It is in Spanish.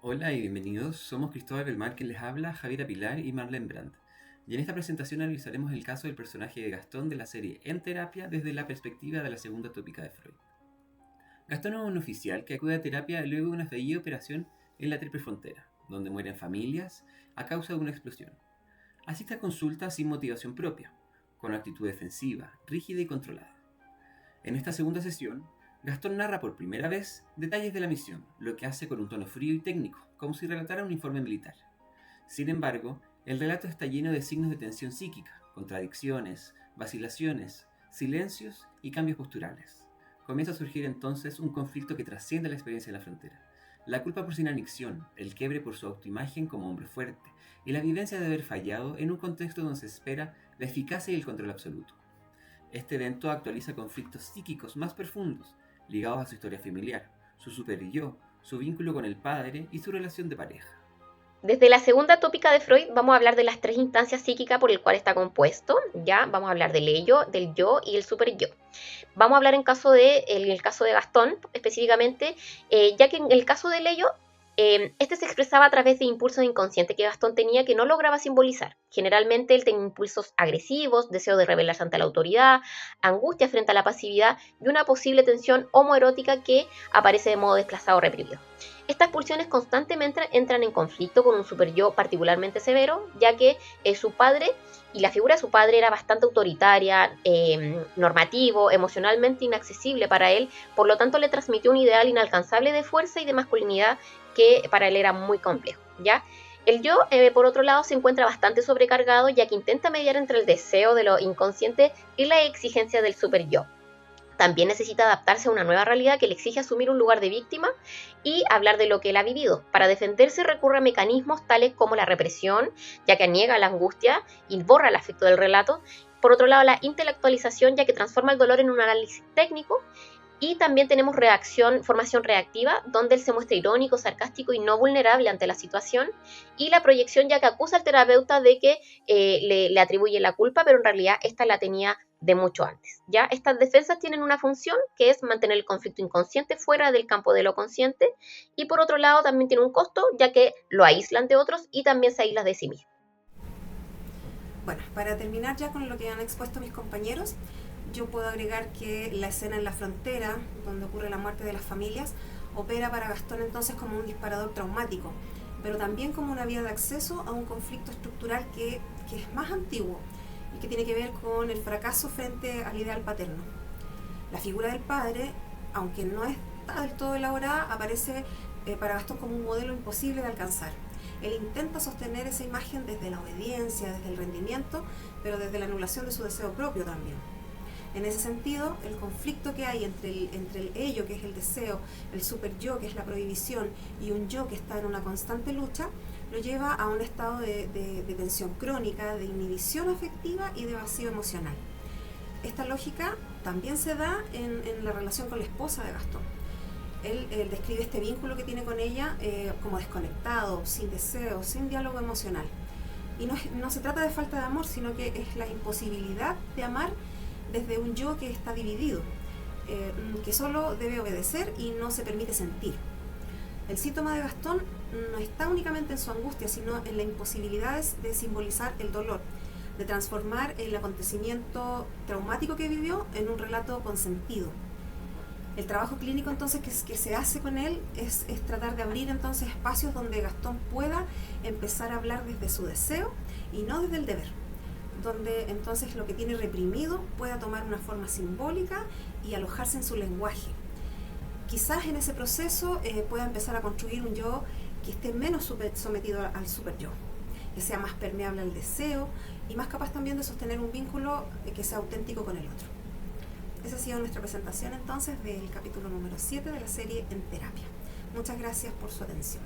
Hola y bienvenidos, somos Cristóbal Belmar quien les habla, Javiera Pilar y Marlene Brandt. Y en esta presentación analizaremos el caso del personaje de Gastón de la serie En Terapia desde la perspectiva de la segunda tópica de Freud. Gastón es un oficial que acude a terapia luego de una fallida operación en la Triple Frontera, donde mueren familias a causa de una explosión. Asiste a consulta sin motivación propia, con actitud defensiva, rígida y controlada. En esta segunda sesión, Gastón narra por primera vez detalles de la misión, lo que hace con un tono frío y técnico, como si relatara un informe militar. Sin embargo, el relato está lleno de signos de tensión psíquica, contradicciones, vacilaciones, silencios y cambios posturales. Comienza a surgir entonces un conflicto que trasciende la experiencia de la frontera. La culpa por su inanición, el quiebre por su autoimagen como hombre fuerte, y la vivencia de haber fallado en un contexto donde se espera la eficacia y el control absoluto. Este evento actualiza conflictos psíquicos más profundos, ligados a su historia familiar, su super-yo, su vínculo con el padre y su relación de pareja. Desde la segunda tópica de Freud vamos a hablar de las tres instancias psíquicas por el cual está compuesto, ¿ya? Vamos a hablar del ello, del yo y el super-yo. Vamos a hablar en el caso de Gastón específicamente, ya que en el caso del ello, este se expresaba a través de impulsos inconscientes que Gastón tenía que no lograba simbolizar. Generalmente él tenía impulsos agresivos, deseo de rebelarse ante la autoridad, angustia frente a la pasividad y una posible tensión homoerótica que aparece de modo desplazado o reprimido. Estas pulsiones constantemente entran en conflicto con un superyo particularmente severo, ya que su padre y la figura de su padre era bastante autoritaria, normativo, emocionalmente inaccesible para él, por lo tanto le transmitió un ideal inalcanzable de fuerza y de masculinidad que para él era muy complejo, ¿ya? El yo, por otro lado, se encuentra bastante sobrecargado, ya que intenta mediar entre el deseo de lo inconsciente y la exigencia del super yo. También necesita adaptarse a una nueva realidad que le exige asumir un lugar de víctima y hablar de lo que él ha vivido. Para defenderse recurre a mecanismos tales como la represión, ya que niega la angustia y borra el afecto del relato. Por otro lado, la intelectualización, ya que transforma el dolor en un análisis técnico. Y también tenemos formación reactiva, donde él se muestra irónico, sarcástico y no vulnerable ante la situación. Y la proyección, ya que acusa al terapeuta de que le atribuye la culpa, pero en realidad esta la tenía de mucho antes. ¿Ya? Estas defensas tienen una función que es mantener el conflicto inconsciente fuera del campo de lo consciente. Y por otro lado, también tiene un costo, ya que lo aíslan de otros y también se aísla de sí mismo. Bueno, para terminar ya con lo que han expuesto mis compañeros, yo puedo agregar que la escena en la frontera, donde ocurre la muerte de las familias, opera para Gastón entonces como un disparador traumático, pero también como una vía de acceso a un conflicto estructural que es más antiguo y que tiene que ver con el fracaso frente al ideal paterno. La figura del padre, aunque no está del todo elaborada, aparece para Gastón como un modelo imposible de alcanzar. Él intenta sostener esa imagen desde la obediencia, desde el rendimiento, pero desde la anulación de su deseo propio también. En ese sentido, el conflicto que hay entre el ello, que es el deseo, el super yo, que es la prohibición, y un yo que está en una constante lucha, lo lleva a un estado de tensión crónica, de inhibición afectiva y de vacío emocional. Esta lógica también se da en la relación con la esposa de Gastón. Él describe este vínculo que tiene con ella como desconectado, sin deseo, sin diálogo emocional. Y no se trata de falta de amor, sino que es la imposibilidad de amar desde un yo que está dividido, que solo debe obedecer y no se permite sentir. El síntoma de Gastón no está únicamente en su angustia, sino en la imposibilidad de simbolizar el dolor, de transformar el acontecimiento traumático que vivió en un relato con sentido. El trabajo clínico entonces que se hace con él es tratar de abrir entonces espacios donde Gastón pueda empezar a hablar desde su deseo y no desde el deber, donde entonces lo que tiene reprimido pueda tomar una forma simbólica y alojarse en su lenguaje. Quizás en ese proceso pueda empezar a construir un yo que esté menos sometido al super yo, que sea más permeable al deseo y más capaz también de sostener un vínculo que sea auténtico con el otro. Esa ha sido nuestra presentación entonces del capítulo número 7 de la serie En Terapia. Muchas gracias por su atención.